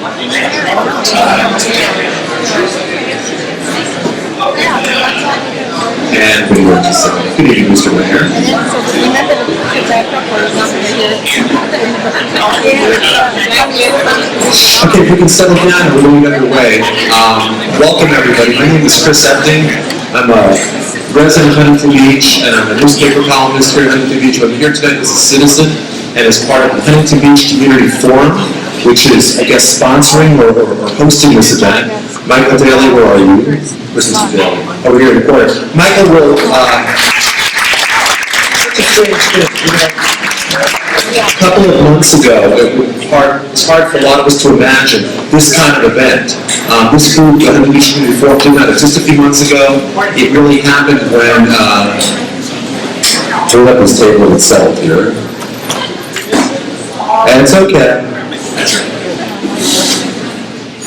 And we were just good evening, Mr. Mayor. Okay, if we can settle down and we're moving underway. Welcome everybody. My name is Chris Epting. I'm a resident of Huntington Beach and I'm a newspaper columnist here at Huntington Beach. I'm here tonight as a citizen and as part of the Huntington Beach Community Forum, which is, I guess, sponsoring or hosting this event. Michael Daly, where are you? Where's Mr. Daly? Over here in the corner. Michael will, a couple of months ago, it's hard for a lot of us to imagine this kind of event. This group, the Huntington Beach Community Forum, did that just a few months ago. It really happened when, we'll let this table itself here. And it's okay.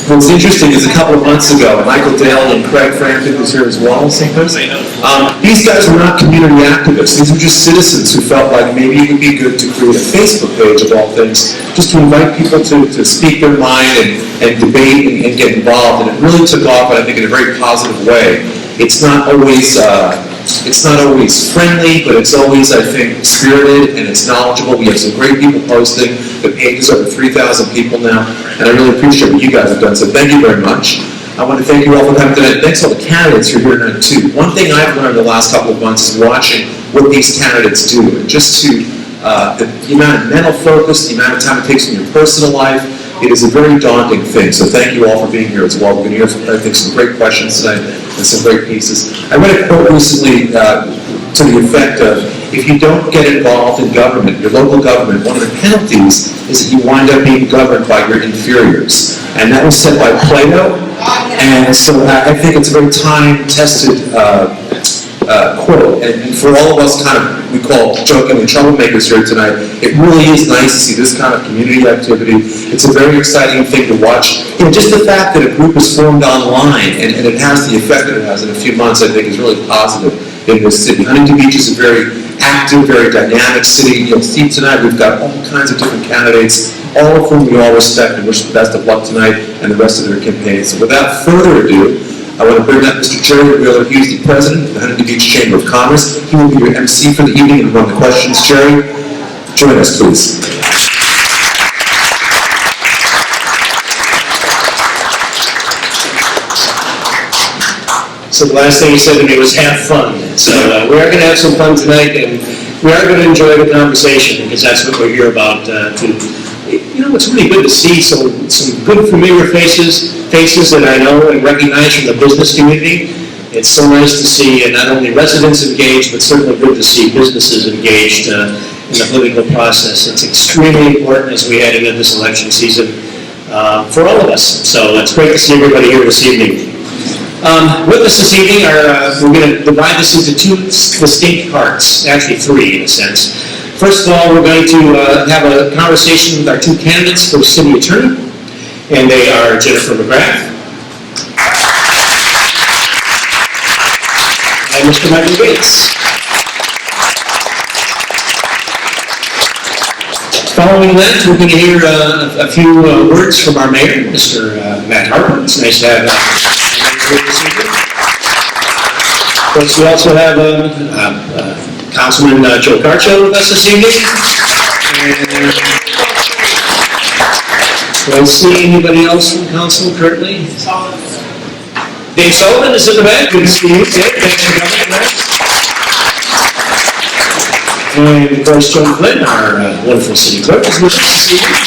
What's interesting is a couple of months ago, Michael Daly and Craig Frampton was here as well. These guys were not community activists. These were just citizens who felt like maybe it would be good to create a Facebook page of all things, just to invite people to speak their mind and debate and get involved. And it really took off, I think, in a very positive way. It's not always friendly, but it's always, I think, spirited and it's knowledgeable. We have some great people posting. The page is over 3,000 people now, and I really appreciate what you guys have done, so thank you very much. I want to thank you all for coming tonight. Thanks to all the candidates who are here tonight, too. One thing I've learned the last couple of months is watching what these candidates do, and just to the amount of mental focus, the amount of time it takes in your personal life, it is a very daunting thing, so thank you all for being here as well. We're going to hear, I think, some great questions tonight and some great pieces. I read a quote recently to the effect of, if you don't get involved in government, your local government, one of the penalties is that you wind up being governed by your inferiors. And that was said by Plato, and so I think it's a very time-tested quote, and for all of us we call jokingly troublemakers here tonight, it really is nice to see this kind of community activity. It's a very exciting thing to watch. Just the fact that a group is formed online and it has the effect that it has in a few months, I think, is really positive in this city. Huntington Beach is a very active, very dynamic city. You'll see tonight we've got all kinds of different candidates, all of whom we all respect and wish the best of luck tonight and the rest of their campaigns. So without further ado, I want to bring up Mr. Jerry Wheeler. He's the president of the Huntington Beach Chamber of Commerce. He will be your MC for the evening and run the questions. Jerry, join us, please. So the last thing he said to me was, have fun. So we are going to have some fun tonight, and we are going to enjoy the conversation, because that's what we're here about. It's really good to see some good familiar faces that I know and recognize from the business community. It's so nice to see not only residents engaged, but certainly good to see businesses engaged in the political process. It's extremely important as we head into this election season for all of us. So it's great to see everybody here this evening. With us this evening, we're going to divide this into two distinct parts, actually three in a sense. First of all, we're going to have a conversation with our two candidates for City Attorney, and they are Jennifer McGrath and Mr. Michael Gates. Following that, we're going to hear a few words from our mayor, Mr. Matt Harper. It's nice to have this evening. Of course, we also have Councilman Joe Carcho with us this evening. And do I see anybody else from council currently? Dave Sullivan is in the back. Good to see you. Dave, thanks for coming tonight. And of course, Joan Flynn, our wonderful city clerk, is with us this evening.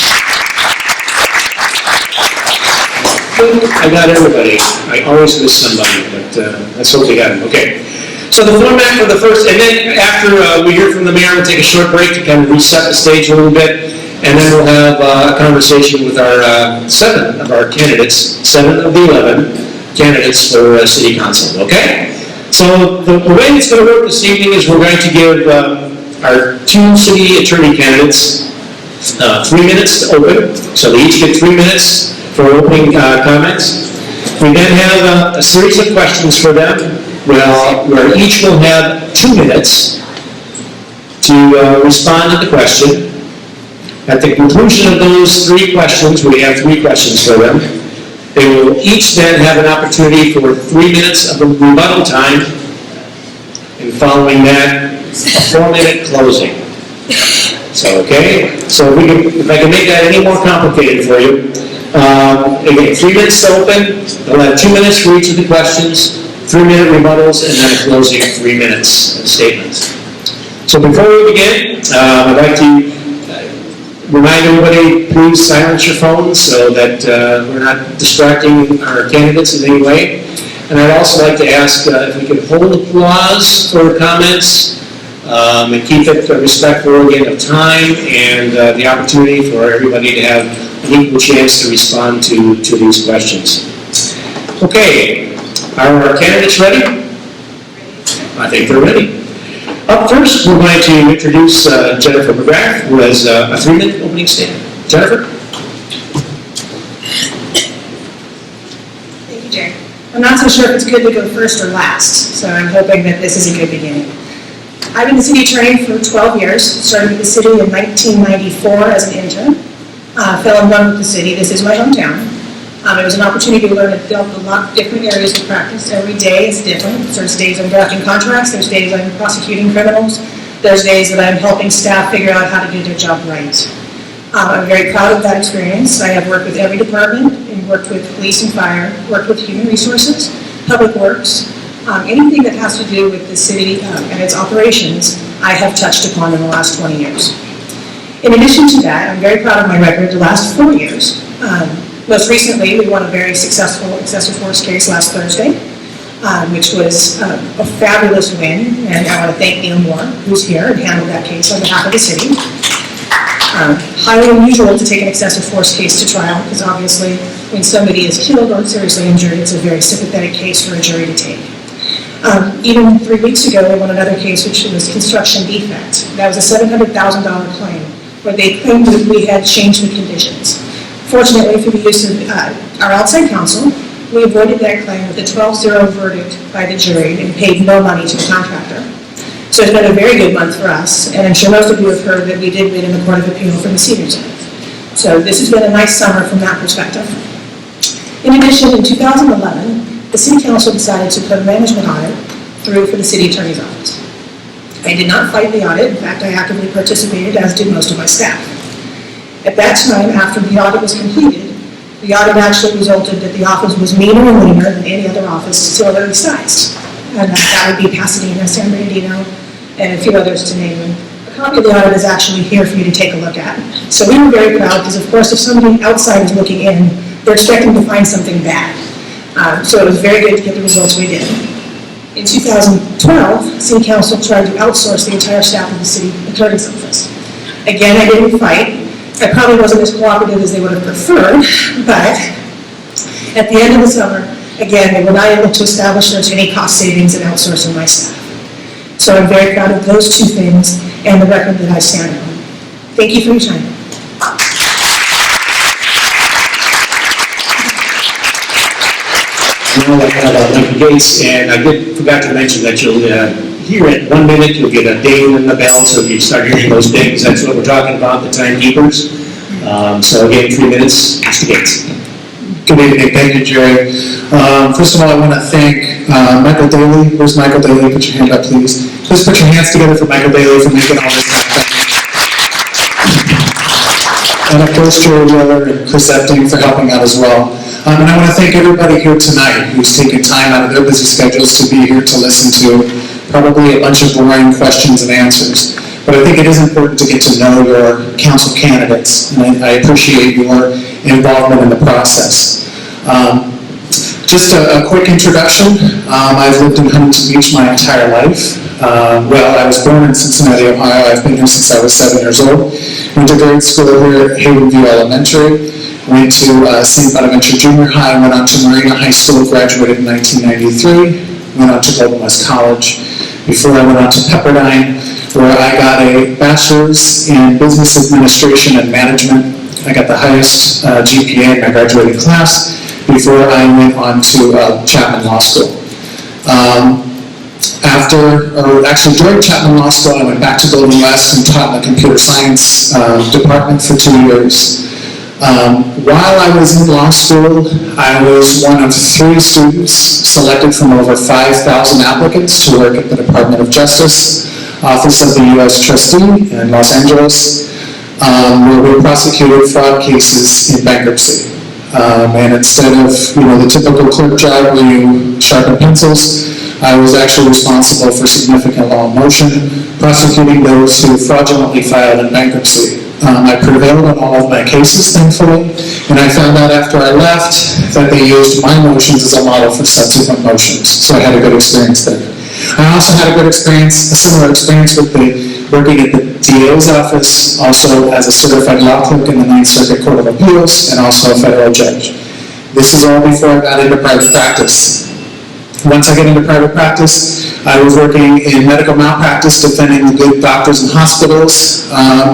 I got everybody. I always miss somebody, but let's hope they got him. Okay. So the format for the first, and then after we hear from the mayor, we'll take a short break to kind of reset the stage a little bit, and then we'll have a conversation with our 7 of our candidates, 7 of the 11 candidates for city council, okay? So the way it's going to work this evening is we're going to give our 2 city attorney candidates 3 minutes to open, so they each get 3 minutes for opening comments. We then have a series of questions for them, where each will have 2 minutes to respond to the question. At the conclusion of those 3 questions, we have 3 questions for them. They will each then have an opportunity for 3 minutes of rebuttal time, and following that, a 4-minute closing. So, okay? So if I can make that any more complicated for you, again, 3 minutes to open, they'll have 2 minutes for each of the questions, 3-minute rebuttals, and then a closing of 3 minutes of statements. So before we begin, I'd like to remind everybody, please silence your phones so that we're not distracting our candidates in any way. And I'd also like to ask if we could hold applause for comments and keep it respectful again of time and the opportunity for everybody to have an equal chance to respond to these questions. Okay, are our candidates ready? I think they're ready. Up first, we're going to introduce Jennifer McGrath, who has a 3-minute opening statement. Jennifer? Thank you, Jerry. I'm not so sure if it's good to go first or last, so I'm hoping that this is a good beginning. I've been the city attorney for 12 years, started with the city in 1994 as an intern. Fell in love with the city. This is my hometown. It was an opportunity to learn a lot of different areas of practice. Every day is different. There's days I'm drafting contracts, there's days I'm prosecuting criminals, there's days that I'm helping staff figure out how to do their job right. I'm very proud of that experience. I have worked with every department and worked with police and fire, worked with human resources, public works, anything that has to do with the city and its operations, I have touched upon in the last 20 years. In addition to that, I'm very proud of my record the last 4 years. Most recently, we won a very successful excessive force case last Thursday, which was a fabulous win, and I want to thank Neil Moore, who's here and handled that case on behalf of the city. Highly unusual to take an excessive force case to trial, because obviously when somebody is killed or seriously injured, it's a very sympathetic case for a jury to take. Even 3 weeks ago, we won another case, which was construction defect. That was a $700,000 claim, where they claimed that we had changed the conditions. Fortunately, through the use of our outside counsel, we avoided that claim with a 12-0 verdict by the jury and paid no money to the contractor. So it's been a very good month for us, and I'm sure most of you have heard that we did win in the Court of Appeal for the Senior Center. So this has been a nice summer from that perspective. In addition, in 2011, the City Council decided to put a management audit through for the City Attorney's Office. I did not fight the audit. In fact, I actively participated, as did most of my staff. At that time, after the audit was completed, the audit actually resulted that the office was meaner and leaner than any other office similarly sized. And that would be Pasadena, San Bernardino, and a few others to name them. A copy of the audit is actually here for you to take a look at. So we were very proud because, of course, if somebody outside is looking in, they're expecting to find something bad. So it was very good to get the results we did. In 2012, City Council tried to outsource the entire staff of the City Attorney's Office. Again, I didn't fight. I probably wasn't as cooperative as they would have preferred, but at the end of the summer, again, they were not able to establish there's any cost savings in outsourcing my staff. So I'm very proud of those 2 things and the record that I stand on. Thank you for your time. Now I have Lincoln Gates, and I forgot to mention that you'll here at 1 minute, you'll get a ding in the bell, so if you start hearing those dings, that's what we're talking about, the timekeepers. So again, 3 minutes, Mr. Gates. Good evening, thank you, Jerry. First of all, I want to thank Michael Daly. Where's Michael Daly? Put your hand up, please. Please put your hands together for Michael Daly for making all this happen. And of course, Jerry Wheeler and Chris Epting for helping out as well. And I want to thank everybody here tonight who's taken time out of their busy schedules to be here to listen to probably a bunch of boring questions and answers. But I think it is important to get to know your council candidates, and I appreciate your involvement in the process. Just a quick introduction. I've lived in Huntington Beach my entire life. Well, I was born in Cincinnati, Ohio. I've been here since I was 7 years old. Went to grade school here at Hayward View Elementary. Went to St. Bonaventure Junior High. Went on to Marina High School. Graduated in 1993. Went on to Golden West College. Before I went on to Pepperdine, where I got a bachelor's in business administration and management. I got the highest GPA in my graduating class before I went on to Chapman Law School. After during Chapman Law School, I went back to Golden West and taught in the computer science department for 2 years. While I was in law school, I was one of 3 students selected from over 5,000 applicants to work at the Department of Justice, Office of the U.S. Trustee in Los Angeles, where we prosecuted fraud cases in bankruptcy. And instead of, the typical clerk job where you sharpen pencils, I was actually responsible for significant law in motion, prosecuting those who fraudulently filed in bankruptcy. I prevailed on all of my cases, thankfully, and I found out after I left that they used my motions as a model for subsequent motions, so I had a good experience there. I also had a similar experience with working at the DA's office, also as a certified law clerk in the 9th Circuit Court of Appeals, and also a federal judge. This is all before I got into private practice. Once I get into private practice, I was working in medical malpractice, defending the good doctors and hospitals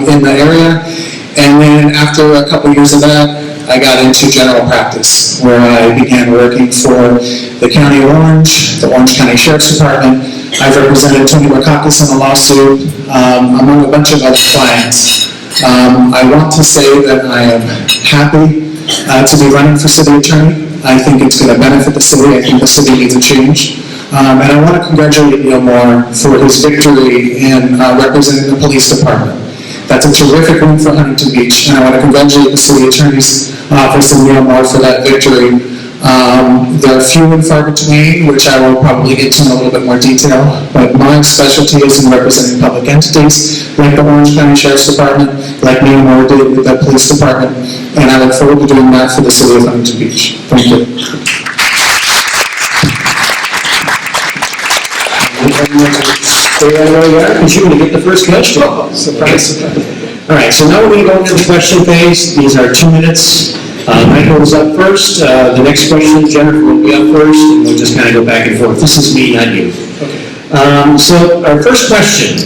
in the area. And then after a couple years of that, I got into general practice, where I began working for the County of Orange, the Orange County Sheriff's Department. I've represented Tony Wakakis in a lawsuit, among a bunch of other clients. I want to say that I am happy to be running for city attorney. I think it's going to benefit the city. I think the city needs a change. And I want to congratulate Neil Moore for his victory in representing the police department. That's a terrific win for Huntington Beach, and I want to congratulate the city attorney's office and Neil Moore for that victory. There are few and far between, which I will probably get to in a little bit more detail, but my specialty is in representing public entities, like the Orange County Sheriff's Department, like Neil Moore did with the police department, and I look forward to doing that for the city of Huntington Beach. Thank you. Because you're going to get the first question. Surprise, surprise. All right, so now we're going to go into the question phase. These are 2 minutes. Michael is up first. The next question, Jennifer will be up first, and we'll just kind of go back and forth. This is me, not you. So our first question,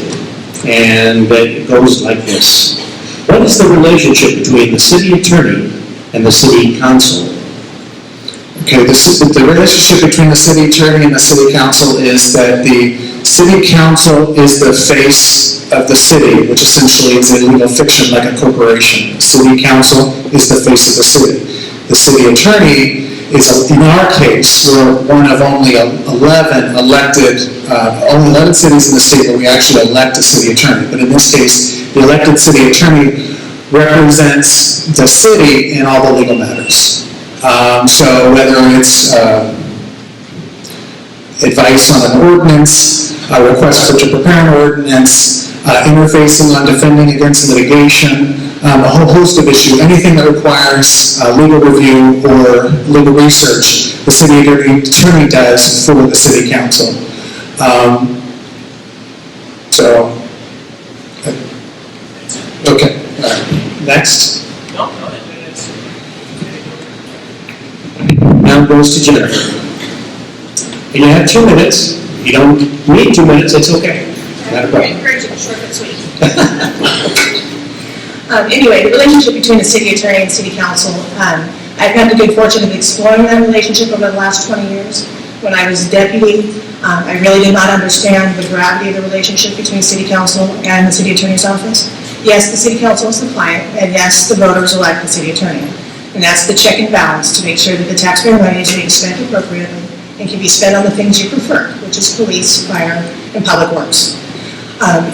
and it goes like this. What is the relationship between the city attorney and the city council? Okay, the relationship between the city attorney and the city council is that the city council is the face of the city, which essentially is a legal fiction like a corporation. City council is the face of the city. The city attorney is, in our case, we're one of only 11 elected, only 11 cities in the state where we actually elect a city attorney. But in this case, the elected city attorney represents the city in all the legal matters. So whether it's advice on an ordinance, a request to prepare an ordinance, interfacing on defending against litigation, a whole host of issues, anything that requires legal review or legal research, the city attorney does for the city council. Okay, next. Now it goes to Jennifer. And you have 2 minutes. If you don't need 2 minutes, it's okay. Not a problem. Encouraging, short and sweet. Anyway, the relationship between the city attorney and city council, I've had the good fortune of exploring that relationship over the last 20 years. When I was deputy, I really did not understand the gravity of the relationship between city council and the city attorney's office. Yes, the city council is the client, and yes, the voters elect the city attorney. And that's the check and balance to make sure that the taxpayer money is being spent appropriately and can be spent on the things you prefer, which is police, fire, and public works.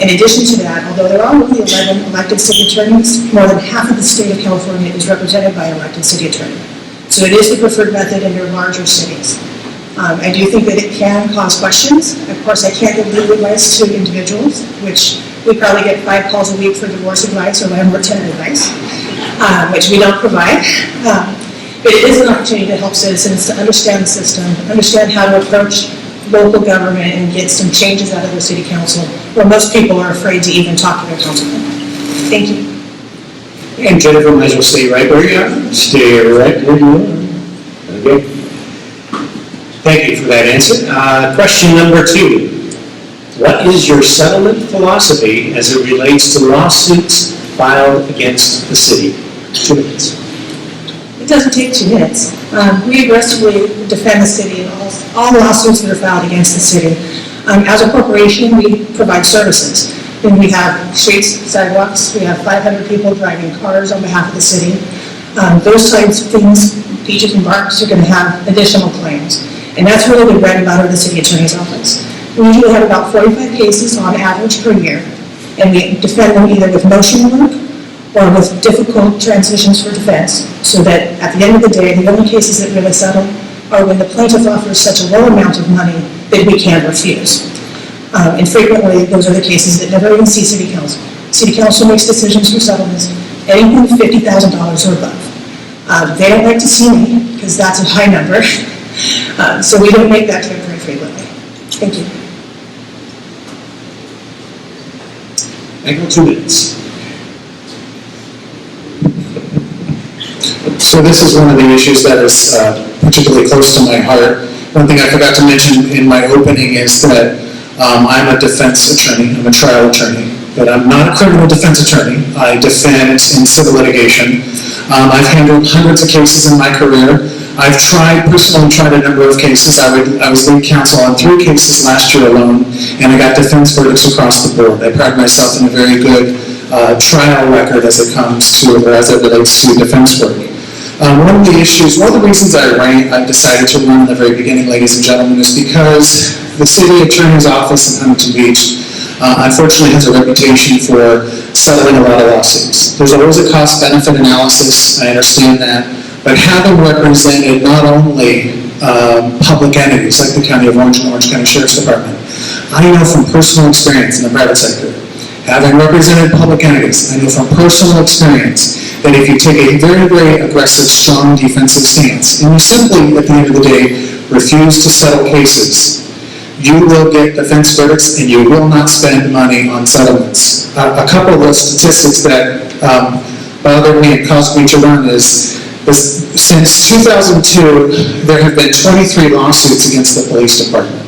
In addition to that, although there are only 11 elected city attorneys, more than half of the state of California is represented by an elected city attorney. So it is the preferred method in your larger cities. I do think that it can cause questions. Of course, I can't give legal advice to individuals, which we probably get 5 calls a week for divorce advice or landlord tenant advice, which we don't provide. But it is an opportunity to help citizens to understand the system, understand how to approach local government and get some changes out of the city council, where most people are afraid to even talk to their councilman. Thank you. And Jennifer might as well stay right where you are. Stay right where you are. Okay. Thank you for that answer. Question number 2. What is your settlement philosophy as it relates to lawsuits filed against the city? 2 minutes. It doesn't take 2 minutes. We aggressively defend the city in all lawsuits that are filed against the city. As a corporation, we provide services. And we have streets, sidewalks, we have 500 people driving cars on behalf of the city. Those types of things, beaches and parks, are going to have additional claims. And that's really the bread and butter of the city attorney's office. We usually have about 45 cases on average per year, and we defend them either with motion work or with difficult transitions for defense, so that at the end of the day, the only cases that really settle are when the plaintiff offers such a low amount of money that we can't refuse. And frequently, those are the cases that never even see city council. City council makes decisions for settlements, anything $50,000 or above. They don't like to see me, because that's a high number. So we don't make that trip very frequently. Thank you. Michael, 2 minutes. So this is one of the issues that is particularly close to my heart. One thing I forgot to mention in my opening is that I'm a defense attorney, I'm a trial attorney, but I'm not a criminal defense attorney. I defend in civil litigation. I've handled hundreds of cases in my career. I've personally tried a number of cases. I was lead counsel on 3 cases last year alone, and I got defense verdicts across the board. I pride myself in a very good trial record as it relates to defense work. One of the reasons I decided to run in the very beginning, ladies and gentlemen, is because the city attorney's office in Huntington Beach unfortunately has a reputation for settling a lot of lawsuits. There's always a cost-benefit analysis, I understand that, but having represented not only public entities like the County of Orange and Orange County Sheriff's Department, I know from personal experience in the private sector, having represented public entities, I know from personal experience that if you take a very, very aggressive, strong defensive stance, and you simply, at the end of the day, refuse to settle cases, you will get defense verdicts and you will not spend money on settlements. A couple of statistics that bothered me and caused me to run is since 2002, there have been 23 lawsuits against the police department,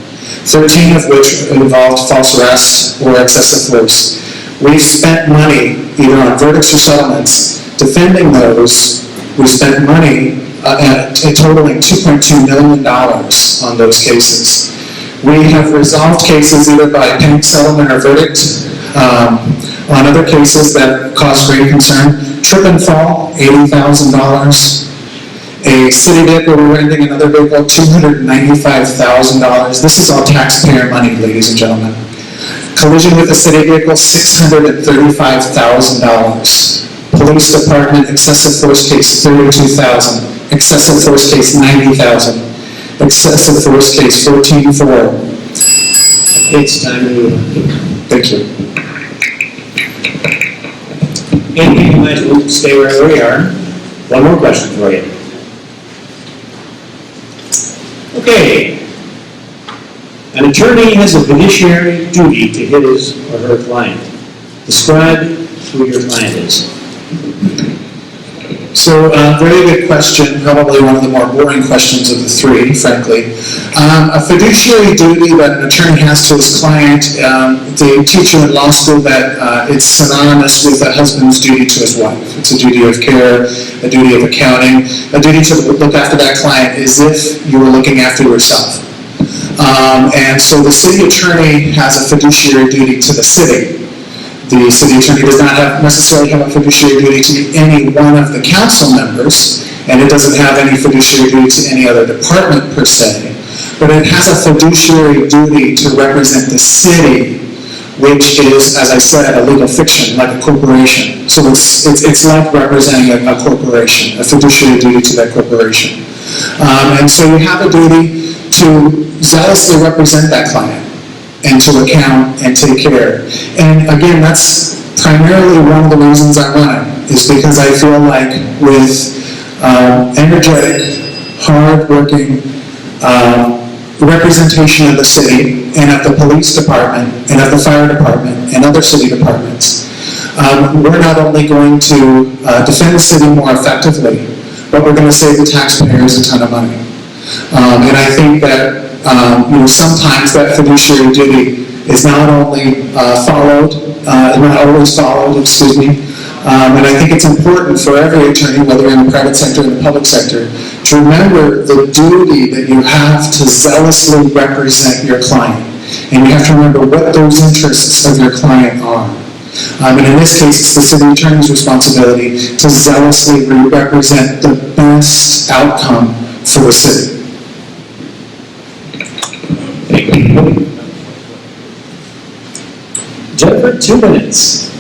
13 of which involved false arrests or excessive force. We've spent money, either on verdicts or settlements, defending those. We spent money totaling $2.2 million on those cases. We have resolved cases either by paying settlement or verdict. On other cases that cause great concern, trip and fall, $80,000. A city vehicle rear-ending another vehicle, $295,000. This is all taxpayer money, ladies and gentlemen. Collision with a city vehicle, $635,000. Police department excessive force case, $32,000. Excessive force case, $90,000. Excessive force case, $14,400. It's time to move on. Thank you. And you might as well stay where we are. One more question for you. Okay. An attorney has a fiduciary duty to his or her client. Describe who your client is. So, very good question, probably one of the more boring questions of the 3, frankly. A fiduciary duty that an attorney has to his client, they teach you in law school that it's synonymous with a husband's duty to his wife. It's a duty of care, a duty of accounting, a duty to look after that client as if you were looking after yourself. And so the city attorney has a fiduciary duty to the city. The city attorney does not necessarily have a fiduciary duty to any one of the council members, and it doesn't have any fiduciary duty to any other department per se, but it has a fiduciary duty to represent the city, which is, as I said, a legal fiction, like a corporation. So it's like representing a corporation, a fiduciary duty to that corporation. And so you have a duty to zealously represent that client, and to account and take care. And again, that's primarily one of the reasons I run, is because I feel like with energetic, hard-working representation of the city and of the police department and of the fire department and other city departments, we're not only going to defend the city more effectively, but we're going to save the taxpayers a ton of money. And I think that sometimes that fiduciary duty is not only followed, not always followed, and I think it's important for every attorney, whether in the private sector or the public sector, to remember the duty that you have to zealously represent your client. And you have to remember what those interests of your client are. And in this case, it's the city attorney's responsibility to zealously represent the best outcome for the city. Thank you. Jennifer, 2 minutes.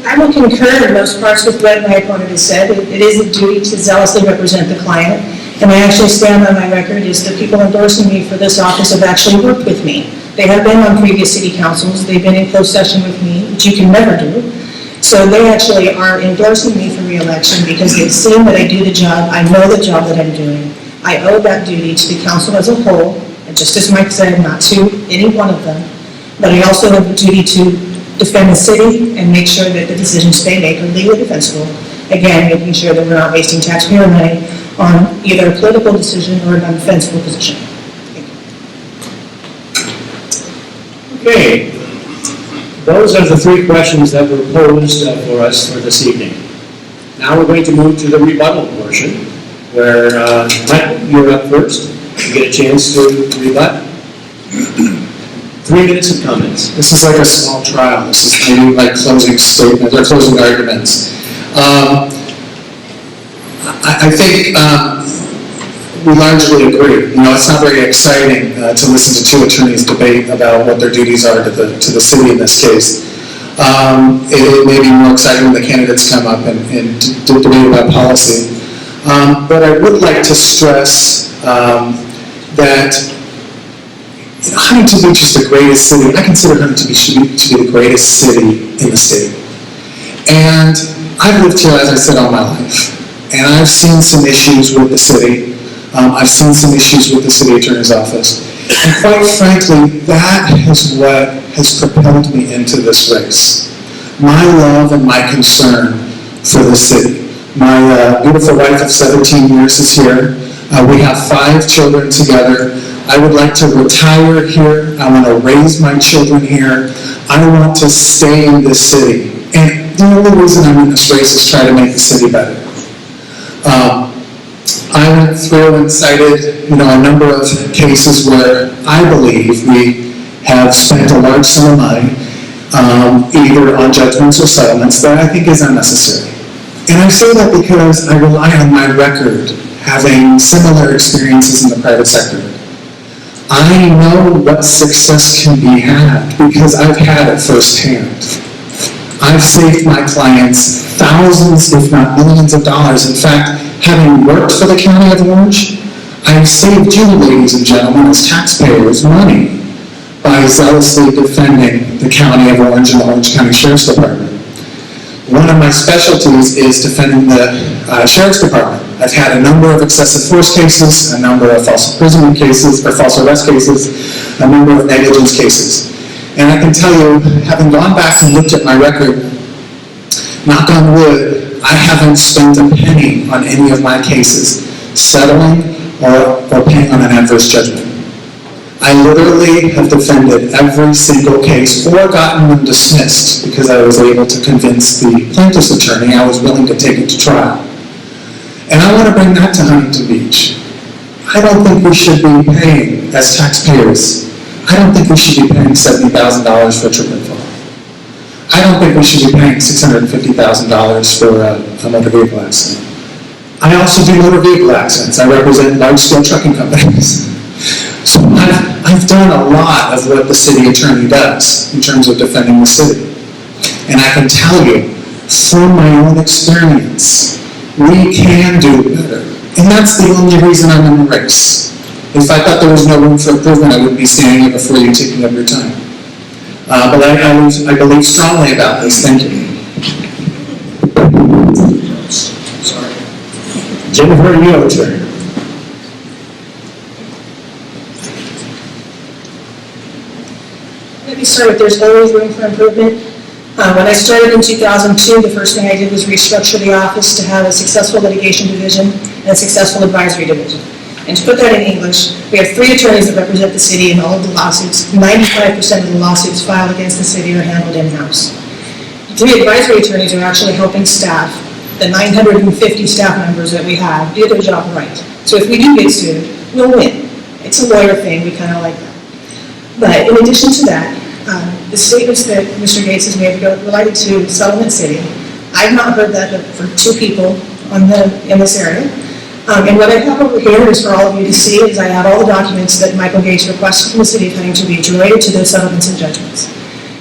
I will concur in most parts with what my opponent has said. It is a duty to zealously represent the client, and I actually stand on my record is the people endorsing me for this office have actually worked with me. They have been on previous city councils, they've been in closed session with me, which you can never do. So they actually are endorsing me for re-election because they've seen that I do the job, I know the job that I'm doing. I owe that duty to the council as a whole, and just as Mike said, not to any one of them, but I also have a duty to defend the city and make sure that the decisions they make are legally defensible. Again, making sure that we're not wasting taxpayer money on either a political decision or an undefensible position. Okay. Those are the 3 questions that were posed for us for this evening. Now we're going to move to the rebuttal portion, where, Mike, you're up first. You get a chance to rebut. 3 minutes of comments. This is like a small trial. This is maybe like closing statements or closing arguments. I think we largely agree. You know, it's not very exciting to listen to 2 attorneys debate about what their duties are to the city in this case. It may be more exciting when the candidates come up and debate about policy. But I would like to stress that Huntington Beach is the greatest city. I consider Huntington Beach to be the greatest city in the state. And I've lived here, as I said, all my life. And I've seen some issues with the city. I've seen some issues with the city attorney's office. And quite frankly, that is what has propelled me into this race. My love and my concern for the city. My beautiful wife of 17 years is here. We have 5 children together. I would like to retire here. I want to raise my children here. I want to stay in this city. And the only reason I'm in this race is to try to make the city better. I went through and cited, a number of cases where I believe we have spent a large sum of money, either on judgments or settlements, that I think is unnecessary. And I say that because I rely on my record, having similar experiences in the private sector. I know what success can be had because I've had it firsthand. I've saved my clients thousands, if not millions of dollars. In fact, having worked for the County of Orange, I've saved you, ladies and gentlemen, as taxpayers, money by zealously defending the County of Orange and the Orange County Sheriff's Department. One of my specialties is defending the Sheriff's Department. I've had a number of excessive force cases, a number of false imprisonment cases, or false arrest cases, a number of negligence cases. And I can tell you, having gone back and looked at my record, knock on wood, I haven't spent a penny on any of my cases, settling or paying on an adverse judgment. I literally have defended every single case or gotten them dismissed because I was able to convince the plaintiff's attorney I was willing to take it to trial. And I want to bring that to Huntington Beach. I don't think we should be paying, as taxpayers, I don't think we should be paying $70,000 for a trip and fall. I don't think we should be paying $650,000 for a motor vehicle accident. I also do motor vehicle accidents. I represent large-scale trucking companies. So I've done a lot of what the city attorney does in terms of defending the city. And I can tell you, from my own experience, we can do better. And that's the only reason I'm in the race. If I thought there was no room for improvement, I wouldn't be standing here before you taking up your time. But I believe strongly about this. Thank you. Sorry. Jennifer, your turn. Let me start with there's always room for improvement. When I started in 2002, the first thing I did was restructure the office to have a successful litigation division and a successful advisory division. And to put that in English, we have 3 attorneys that represent the city in all of the lawsuits. 95% of the lawsuits filed against the city are handled in-house. 3 advisory attorneys are actually helping staff, the 950 staff members that we have, do their job right. So if we do get sued, we'll win. It's a lawyer thing, we kind of like that. But in addition to that, the statements that Mr. Gates has made related to Settlement City, I've not heard that for two people in this area. And what I have over here is for all of you to see is I have all the documents that Michael Gates requested from the City of Huntington Beach related to those settlements and judgments.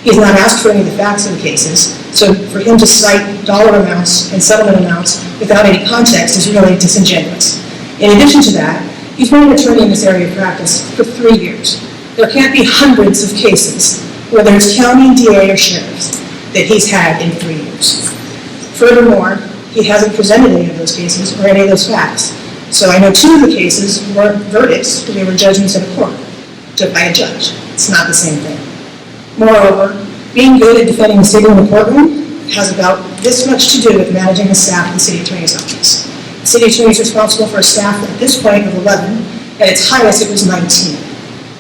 He's not asked for any of the facts of the cases, so for him to cite dollar amounts and settlement amounts without any context is really disingenuous. In addition to that, he's been an attorney in this area of practice for 3 years. There can't be hundreds of cases, whether it's county, DA, or sheriffs, that he's had in 3 years. Furthermore, he hasn't presented any of those cases or any of those facts. So I know 2 of the cases weren't verdicts, but they were judgments in a court by a judge. It's not the same thing. Moreover, being good at defending the city in the courtroom has about this much to do with managing the staff of the city attorney's office. The city attorney is responsible for a staff at this point of 11, at its highest it was 19.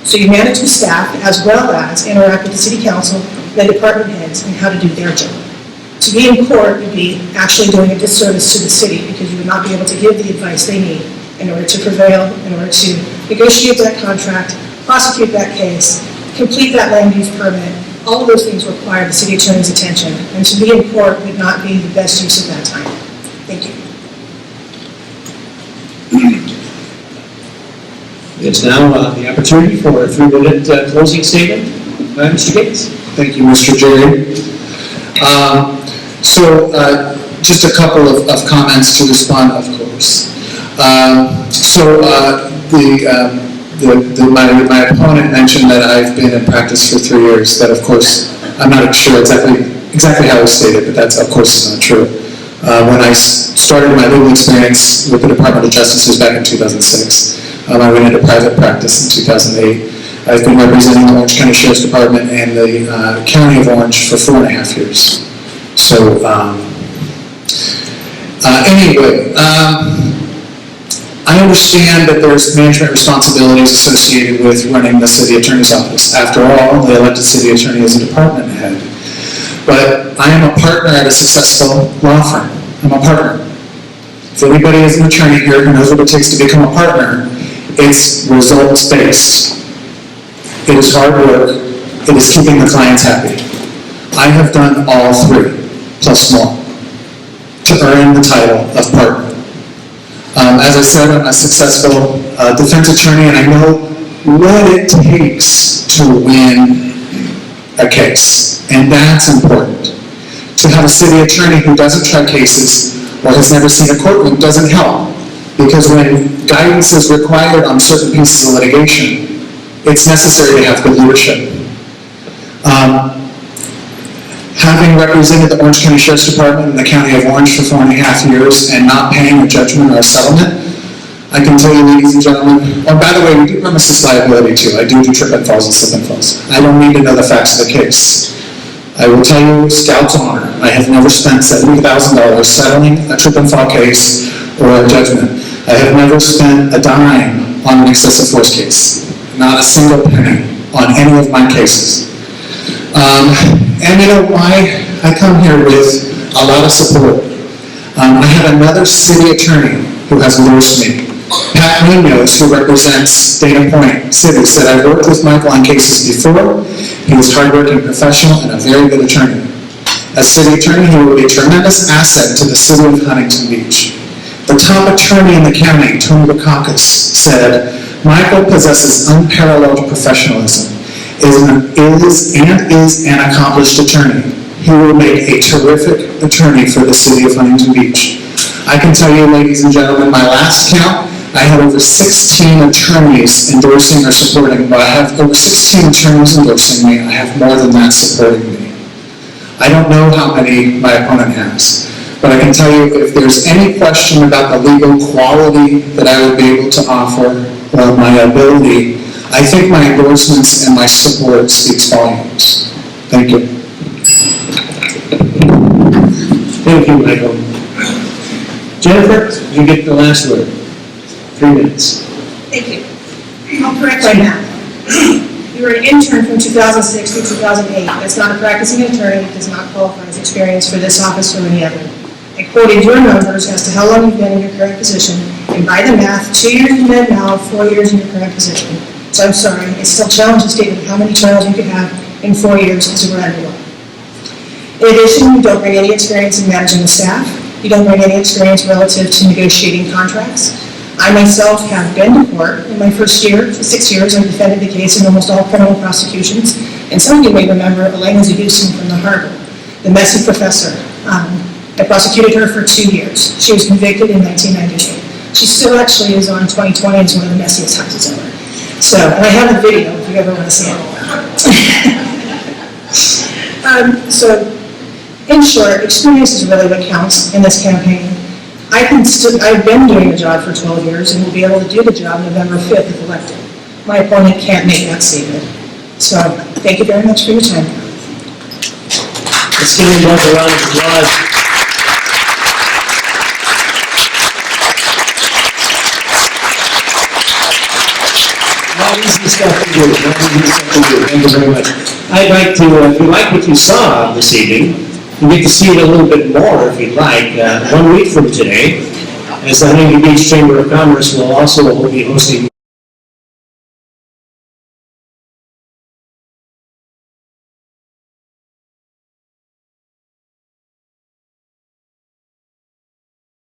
So you manage the staff as well as interact with the city council, the department heads, and how to do their job. To be in court would be actually doing a disservice to the city because you would not be able to give the advice they need in order to prevail, in order to negotiate that contract, prosecute that case, complete that land use permit. All of those things require the city attorney's attention, and to be in court would not be the best use of that time. Thank you. It's now the opportunity for a 3-minute closing statement by Mr. Gates. Thank you, Mr. Jerry. Just a couple of comments to respond, of course. My opponent mentioned that I've been in practice for 3 years. That, of course, I'm not sure exactly how it was stated, but that's, of course, is not true. When I started my legal experience with the Department of Justice back in 2006, I went into private practice in 2008. I've been representing the Orange County Sheriff's Department and the County of Orange for 4.5 years. So, anyway, I understand that there's management responsibilities associated with running the city attorney's office. After all, the elected city attorney is a department head. But I am a partner at a successful law firm. I'm a partner. If anybody is an attorney here who knows what it takes to become a partner, it's results-based. It is hard work. It is keeping the clients happy. I have done all 3, plus more, to earn the title of partner. As I said, I'm a successful defense attorney, and I know what it takes to win a case, and that's important. To have a city attorney who doesn't try cases or has never seen a courtroom doesn't help, because when guidance is required on certain pieces of litigation, it's necessary to have good leadership. Having represented the Orange County Sheriff's Department in the County of Orange for 4.5 years and not paying a judgment or a settlement, I can tell you, ladies and gentlemen, by the way, we do premises liability too. I do trip and falls and slip and falls. I don't need to know the facts of the case. I will tell you, Scout's honor, I have never spent $70,000 settling a trip and fall case or a judgment. I have never spent a dime on an excessive force case. Not a single penny on any of my cases. And you know why? I come here with a lot of support. I have another city attorney who has endorsed me. Pat Munoz, who represents Dana Point City, said, I've worked with Michael on cases before. He was hardworking, professional, and a very good attorney. As city attorney, he will be a tremendous asset to the city of Huntington Beach. The top attorney in the county, Tony Bacakis, said, Michael possesses unparalleled professionalism, is an accomplished attorney. He will make a terrific attorney for the city of Huntington Beach. I can tell you, ladies and gentlemen, my last count, I had over 16 attorneys endorsing or supporting, but I have over 16 attorneys endorsing me. I have more than that supporting me. I don't know how many my opponent has, but I can tell you if there's any question about the legal quality that I would be able to offer or my ability, I think my endorsements and my support speaks volumes. Thank you. Thank you, Michael. Jennifer, you get the last word. 3 minutes. Thank you. I'll correct my math. You were an intern from 2006 to 2008. That's not a practicing attorney. It does not qualify as experience for this office or any other. I quoted your numbers as to how long you've been in your current position, And by the math, 2 years in med now, 4 years in your current position. So I'm sorry, it's still challenging to state how many trials you could have in 4 years because we're under law. In addition, you don't bring any experience in managing the staff. You don't bring any experience relative to negotiating contracts. I myself have been to court. In my first year, 6 years, I defended the case in almost all criminal prosecutions. And some of you may remember Elena Zadusin from the Harbor, the messy professor. I prosecuted her for 2 years. She was convicted in 1998. She still actually is on 2020 as one of the messiest houses ever. So, and I have a video if you ever want to see it. So, in short, experience is really what counts in this campaign. I've been doing the job for 12 years and will be able to do the job November 5th if elected. My opponent can't make that statement. So, thank you very much for your time. Let's give him both a round of applause. Not easy stuff to do, not easy stuff to do. Thank you very much. I'd like to, if you like what you saw this evening, you get to see it a little bit more if you'd like. 1 week from today, as the Huntington Beach Chamber of Commerce will also be hosting